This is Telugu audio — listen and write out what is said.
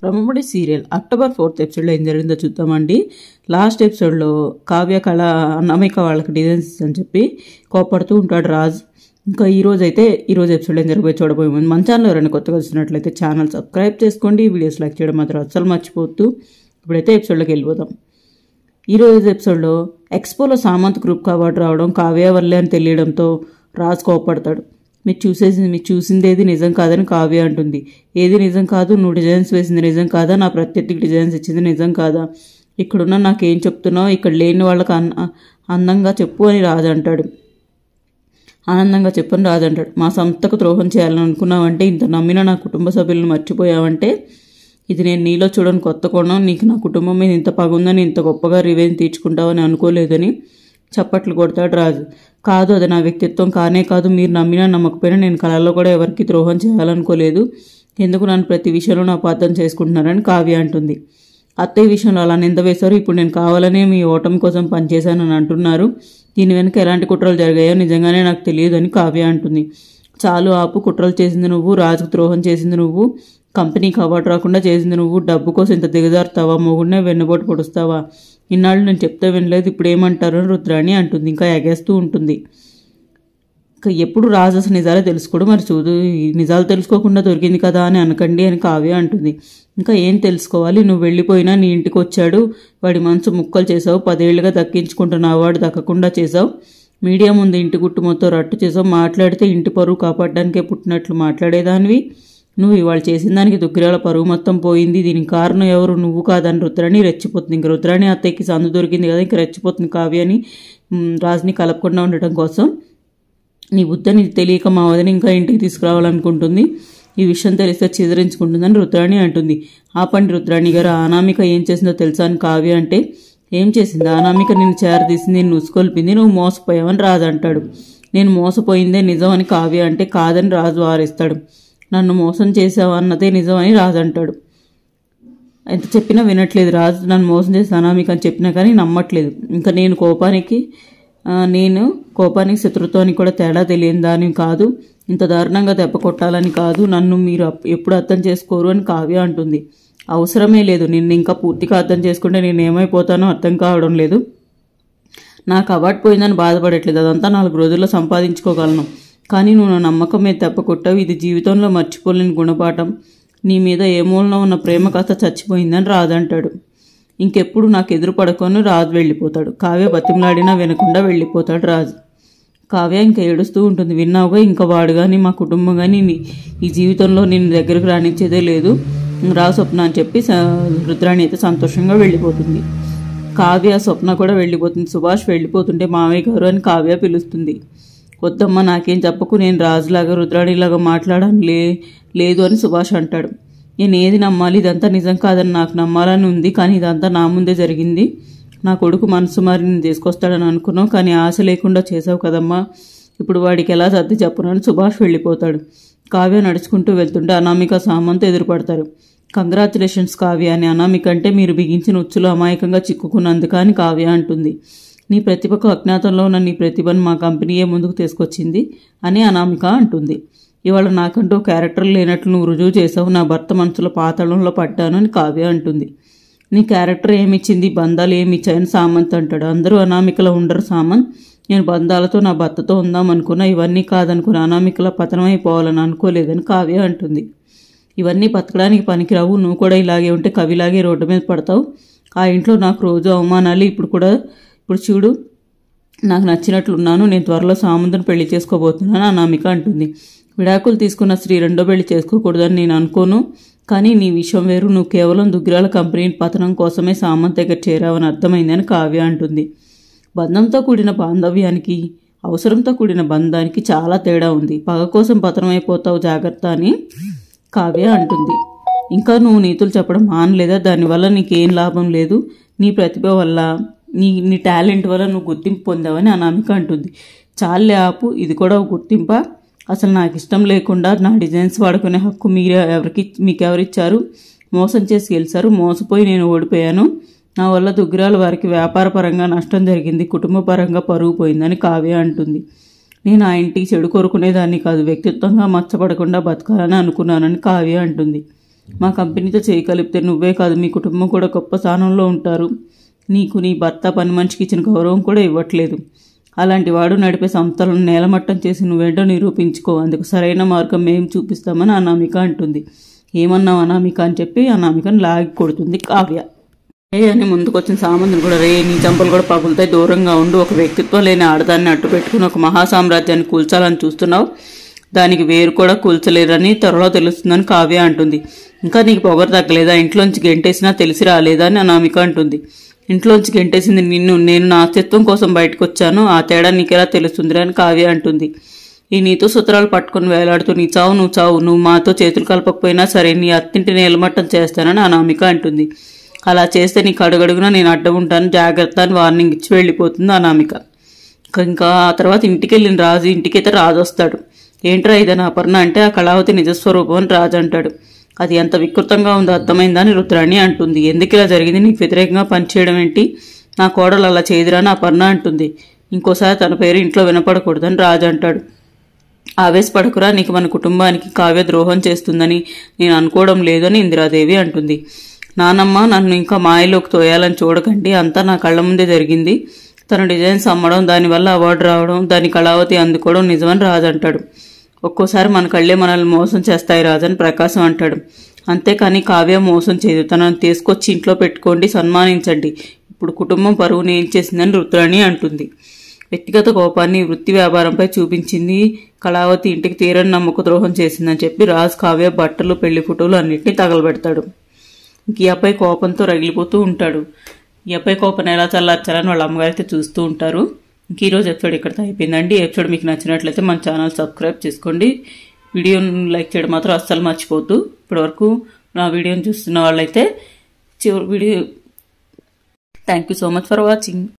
బ్రహ్మముడి సీరియల్ అక్టోబర్ 4th ఎపిసోడ్లో ఏం జరిగిందో చూద్దామండి. లాస్ట్ ఎపిసోడ్లో కావ్య కళ అనామిక వాళ్ళకి డిజైన్స్ అని చెప్పి కోపడుతూ ఉంటాడు రాజ్. ఇంకా ఈరోజు ఎపిసోడ్లో ఏం జరగబోయే చూడబోయే ముందు మన ఛానల్ ఎవరైనా కొత్తగా వచ్చినట్లయితే ఛానల్ సబ్స్క్రైబ్ చేసుకోండి, వీడియోస్ లైక్ చేయడం మాత్రం అస్సలు మర్చిపోవద్దు. ఇప్పుడైతే ఎపిసోడ్లోకి వెళ్ళిపోదాం. ఈరోజు ఎపిసోడ్లో ఎక్స్పోలో సామంత్ గ్రూప్ అవార్డు రావడం కావ్య వల్లే అని తెలియడంతో రాజ్ కోపడతాడు. మీరు చూసింది ఏది నిజం కాదని కావ్య అంటుంది. ఏది నిజం కాదు? నువ్వు డిజైన్స్ వేసింది నిజం కాదా? నా ప్రత్యర్థికి డిజైన్స్ ఇచ్చింది నిజం కాదా? ఇక్కడున్న నాకేం చెప్తున్నావు? ఇక్కడ లేని వాళ్ళకి అందంగా చెప్పు అని రాజు అంటాడు. ఆనందంగా చెప్పని రాజు అంటాడు. మా సంస్థకు ద్రోహం చేయాలని అనుకున్నావంటే, ఇంత నమ్మిన నా కుటుంబ సభ్యులను మర్చిపోయావంటే, ఇది నేను నీలో చూడని కొత్త కోణం. నీకు నా కుటుంబం మీద ఇంత పగుందని, ఇంత గొప్పగా రివెంజ్ తీర్చుకుంటావని అనుకోలేదని చప్పట్లు కొడతాడు రాజు. కాదు, అది నా వ్యక్తిత్వం కానే కాదు. మీరు నమ్మినా నమ్మకపోయినా నేను కళల్లో కూడా ఎవరికి ద్రోహం చేయాలనుకోలేదు. ఎందుకు నన్ను ప్రతి విషయంలో నా అపార్థం చేసుకుంటున్నారని కావ్య అంటుంది. అత్తయ్య విషయంలో అలా నింద వేశారు. ఇప్పుడు నేను కావాలనే మీ ఓటమి కోసం పనిచేశానని అంటున్నారు. దీని వెనుక ఎలాంటి కుట్రలు జరిగాయో నిజంగానే నాకు తెలియదని కావ్య అంటుంది. చాలు ఆపు. కుట్రలు చేసింది నువ్వు, రాజుకు ద్రోహం చేసింది నువ్వు, కంపెనీకి అవార్డు రాకుండా చేసింది నువ్వు. డబ్బు కోసం ఇంత దిగజారుతావా? మొగుడినే వెన్నుపోటు పొడుస్తావా? ఇన్నాళ్ళు నేను చెప్తే వినలేదు, ఇప్పుడు ఏమంటారు అని రుద్రాణి అంటుంది. ఇంకా ఎగేస్తూ ఉంటుంది. ఇంకా ఎప్పుడు రాజు అసలు నిజాలే తెలుసుకోడు. మరి చూడు, నిజాలు తెలుసుకోకుండా దొరికింది కదా అని అనకండి అని కావ్య అంటుంది. ఇంకా ఏం తెలుసుకోవాలి? నువ్వు వెళ్ళిపోయినా నీ ఇంటికి వచ్చాడు, వాడి మనసు ముక్కలు చేసావు, 10 ఏళ్లుగా దక్కించుకుంటున్న అవార్డు దక్కకుండా చేసావు, మీడియా ముందు ఇంటి గుట్టు మొత్తం రట్టు చేసావు, మాట్లాడితే ఇంటి పరువు కాపాడడానికే పుట్టినట్లు మాట్లాడేదానివి. నువ్వు ఇవాళ చేసిన దానికి దుగ్గిరాల పరువు మొత్తం పోయింది. దీనికి కారణం ఎవరు? నువ్వు కాదని రుద్రాణి రెచ్చిపోతుంది. ఇంక రుద్రాణి అత్తయ్యకి సందు దొరికింది కదా, ఇంక రెచ్చిపోతుంది కావ్యని రాజుని కలపకుండా ఉండటం కోసం. నీ బుద్ధని తెలియక మా వదిని ఇంకా ఇంటికి తీసుకురావాలనుకుంటుంది. ఈ విషయం తెలిస్తే చిదరించుకుంటుందని రుద్రాణి అంటుంది. ఆపండి రుద్రాణి గారు, అనామిక ఏం చేసిందో తెలుసా అని కావ్య అంటే, ఏం చేసింది? అనామిక నిన్ను చేరదీసింది, నిన్ను ఉసుకొల్పింది, నువ్వు మోసపోయావని రాజు అంటాడు. నేను మోసపోయిందే నిజం అని కావ్య అంటే, కాదని రాజు వారిస్తాడు. నన్ను మోసం చేసావు అన్నదే నిజం అని రాజు అంటాడు. ఎంత చెప్పినా వినట్లేదు రాజు. నన్ను మోసం చేసి అనామిక అని చెప్పినా కానీ నమ్మట్లేదు. ఇంకా నేను కోపానికి శత్రుత్వానికి కూడా తేడా తెలియని దాని కాదు, ఇంత దారుణంగా దెబ్బ కొట్టాలని కాదు, నన్ను మీరు ఎప్పుడు అర్థం చేసుకోరు అని కావ్య అంటుంది. అవసరమే లేదు. నిన్ను ఇంకా పూర్తిగా అర్థం చేసుకుంటే నేను ఏమైపోతానో అర్థం కావడం లేదు. నాకు అవార్డు పోయిందని బాధపడట్లేదు, అదంతా 4 రోజుల్లో సంపాదించుకోగలను. కానీ నువ్వు నా నమ్మకం మీద దెబ్బ కొట్టావు. ఇది జీవితంలో మర్చిపోలేని గుణపాఠం. నీ మీద ఏ మూలలో ఉన్న ప్రేమ కాస్త చచ్చిపోయిందని రాజు అంటాడు. ఇంకెప్పుడు నాకు ఎదురు పడుకొని రాజు వెళ్ళిపోతాడు. కావ్య బతిమలాడినా వినకుండా వెళ్ళిపోతాడు రాజు. కావ్య ఇంకా ఏడుస్తూ ఉంటుంది. విన్నావుగా, ఇంకా వాడు కానీ మా కుటుంబం కానీ ఈ జీవితంలో నేను దగ్గరకు రానిచ్చేదే లేదు, రా స్వప్న అని చెప్పి రుద్రాణి అయితే సంతోషంగా వెళ్ళిపోతుంది. కావ్య స్వప్న కూడా వెళ్ళిపోతుంది. సుభాష్ వెళ్ళిపోతుంటే మావయ్య గారు అని కావ్య పిలుస్తుంది. వద్దమ్మా, నాకేం చెప్పకు, నేను రాజులాగా రుద్రాణిలాగా మాట్లాడని లేదు అని సుభాష్ అంటాడు. నేను ఏది నమ్మాలి? ఇదంతా నిజం కాదని నాకు నమ్మాలని ఉంది, కానీ ఇదంతా నా ముందే జరిగింది. నా కొడుకు మనసు మారి నేను తీసుకొస్తాడని అనుకున్నావు, కానీ ఆశ లేకుండా చేసావు కదమ్మా. ఇప్పుడు వాడికి ఎలా సర్ది చెప్పునని సుభాష్ వెళ్ళిపోతాడు. కావ్య నడుచుకుంటూ వెళ్తుంటే అనామిక సామంత్ ఎదురుపడతారు. కంగ్రాచులేషన్స్ కావ్య అని అనామిక అంటే, మీరు బిగించిన ఉచ్చులో అమాయకంగా చిక్కుకున్నందుకు అని కావ్య అంటుంది. నీ ప్రతిభకు అజ్ఞాతంలో ఉన్న నీ ప్రతిభను మా కంపెనీయే ముందుకు తీసుకొచ్చింది అని అనామిక అంటుంది. ఇవాళ నాకంటూ క్యారెక్టర్ లేనట్లు నువ్వు రుజువు చేసావు. నా భర్త మనసులో పాతాళంలో పడ్డాను అని కావ్య అంటుంది. నీ క్యారెక్టర్ ఏమిచ్చింది? బంధాలు ఏమిచ్చాయని సామంత్ అంటాడు. అందరూ అనామికలో ఉండరు సామంత్. నేను బంధాలతో నా భర్తతో ఉందామనుకున్నా, ఇవన్నీ కాదనుకున్న అనామికలా పతనమైపోవాలని అనుకోలేదని కావ్య అంటుంది. ఇవన్నీ బతకడానికి పనికిరావు. నువ్వు కూడా ఇలాగే ఉంటే కవిలాగే రోడ్డు మీద పడతావు. ఆ ఇంట్లో నాకు రోజు అవమానాలు. ఇప్పుడు చూడు, నాకు నచ్చినట్లున్నాను. నేను త్వరలో సామంతుని పెళ్లి చేసుకోబోతున్నాను అనామిక అంటుంది. విడాకులు తీసుకున్న స్త్రీ రెండో పెళ్లి చేసుకోకూడదని నేను అనుకోను, కానీ నీ విషయం వేరు. నువ్వు కేవలం దుగ్గిరాల కంపెనీ పతనం కోసమే సామంత్ దగ్గర చేరావని అర్థమైందని కావ్య అంటుంది. బంధంతో కూడిన బాంధవ్యానికి, అవసరంతో కూడిన బంధానికి చాలా తేడా ఉంది. పగ కోసం పతనమైపోతావు, జాగ్రత్త అని కావ్య అంటుంది. ఇంకా నువ్వు నీతులు చెప్పడం మానలేదా? దానివల్ల నీకేం లాభం లేదు. నీ ప్రతిభ వల్ల, నీ టాలెంట్ వల్ల నువ్వు గుర్తింపు పొందావని అనామిక అంటుంది. చాలే ఆపు, ఇది కూడా ఒక గుర్తింపా? అసలు నాకు ఇష్టం లేకుండా నా డిజైన్స్ వాడుకునే హక్కు మీకెవరిచ్చారు? మోసం చేసి గెలిచారు. మోసపోయి నేను ఓడిపోయాను. నా వల్ల దుగ్గిరాల వారికి వ్యాపార పరంగా నష్టం జరిగింది, కుటుంబ పరంగా పరుగు పోయిందని కావ్య అంటుంది. నేను ఆ ఇంటికి చెడు కోరుకునేదాన్ని కాదు, వ్యక్తిత్వంగా మచ్చపడకుండా బతకాలని అనుకున్నానని కావ్య అంటుంది. మా కంపెనీతో చేయగలిపితే నువ్వే కాదు మీ కుటుంబం కూడా గొప్ప స్థానంలో ఉంటారు. నీకు నీ భర్త పని మనిషికి ఇచ్చిన గౌరవం కూడా ఇవ్వట్లేదు. అలాంటి వాడు నడిపే సంస్థలను నేలమట్టం చేసి నువ్వేంటో నిరూపించుకో. అందుకు సరైన మార్గం మేము చూపిస్తామని అనామిక అంటుంది. ఏమన్నావు అనామిక అని చెప్పి అనామికను లాగి కొడుతుంది కావ్య. అని ముందుకొచ్చిన సామంతుని కూడా రే నీ చంపలు కూడా పగులుతాయి, దూరంగా ఉండు. ఒక వ్యక్తిత్వం లేని ఆడదాన్ని అడ్డు పెట్టుకుని ఒక మహాసామ్రాజ్యాన్ని కూల్చాలని చూస్తున్నావు, దానికి వేరు కూడా కూల్చలేరని త్వరలో తెలుస్తుందని కావ్య అంటుంది. ఇంకా నీకు పొగరు తగ్గలేదా? ఇంట్లోంచి గెంటేసినా తెలిసి రాలేదా అని అనామిక అంటుంది. ఇంట్లోంచి గెంటేసింది నిన్ను, నేను నా అస్తిత్వం కోసం బయటకు వచ్చాను, ఆ తేడా నీకెలా తెలుస్తుంది అని కావ్య అంటుంది. ఈ నీతో సూత్రాలు పట్టుకుని వేలాడుతూ నీ చావు నువ్వు మాతో చేతులు కలపకపోయినా సరే నీ అత్తింటి నేలమట్టం చేస్తానని అనామిక అంటుంది. అలా చేస్తే నీకు అడుగడుగునా నేను అడ్డం ఉంటాను, జాగ్రత్త అని వార్నింగ్ ఇచ్చి వెళ్ళిపోతుంది అనామిక. ఇంకా ఆ తర్వాత ఇంటికి వెళ్ళిన రాజు ఇంటికైతే రాజు వస్తాడు. ఏంట్రా ఇదని అపర్ణ అంటే ఆ కళావతి నిజస్వరూపం అని రాజు అంటాడు. అది ఎంత వికృతంగా ఉందో అర్థమైందా అని రుద్రాణి అంటుంది. ఎందుకు ఇలా జరిగింది, నీకు వ్యతిరేకంగా పనిచేయడం ఏంటి, నా కోడలు అలా చేయదురా అని అపర్ణ అంటుంది. ఇంకోసారి తన పేరు ఇంట్లో వినపడకూడదని రాజు అంటాడు. ఆవేశపడకురా, నీకు మన కుటుంబానికి కావ్య ద్రోహం చేస్తుందని నేను అనుకోవడం లేదని ఇందిరాదేవి అంటుంది. నానమ్మ నన్ను ఇంకా మాయలోకి తోయాలని చూడకండి, అంతా నా కళ్ళ ముందే జరిగింది. తన డిజైన్స్ అమ్మడం, దానివల్ల అవార్డు రావడం, దాని కళావతి అందుకోవడం నిజమని రాజు అంటాడు. ఒక్కోసారి మన కళ్ళే మనల్ని మోసం చేస్తాయి రాజని ప్రకాశం అంటాడు. అంతేకాని కావ్య మోసం చేయదు, తనను తీసుకొచ్చి ఇంట్లో పెట్టుకోండి, సన్మానించండి. ఇప్పుడు కుటుంబం పరువుని ఏం చేసిందని రుద్రాణి అంటుంది. వ్యక్తిగత కోపాన్ని వృత్తి వ్యాపారంపై చూపించింది కళావతి, ఇంటికి తీరని నమ్మక ద్రోహం చేసిందని చెప్పి రాజు కావ్య బట్టలు, పెళ్లి ఫోటోలు అన్నింటినీ తగలబెడతాడు. ఈ అబ్బాయి కోపంతో రగిలిపోతూ ఉంటాడు. ఈ అబ్బాయి కోపాన్ని ఎలా చల్లార్చాలని వాళ్ళ అమ్మగారైతే చూస్తూ ఉంటారు. ఇంక ఈరోజు ఎపిసోడ్ ఇక్కడితో అయిపోయిందండి. ఎపిసోడ్ మీకు నచ్చినట్లయితే మన ఛానల్ సబ్స్క్రైబ్ చేసుకోండి. వీడియోని లైక్ చేయడం మాత్రం అస్సలు మర్చిపోతూ. ఇప్పటివరకు నా వీడియోని చూస్తున్న వాళ్ళైతే చివరి video thank you so much for watching.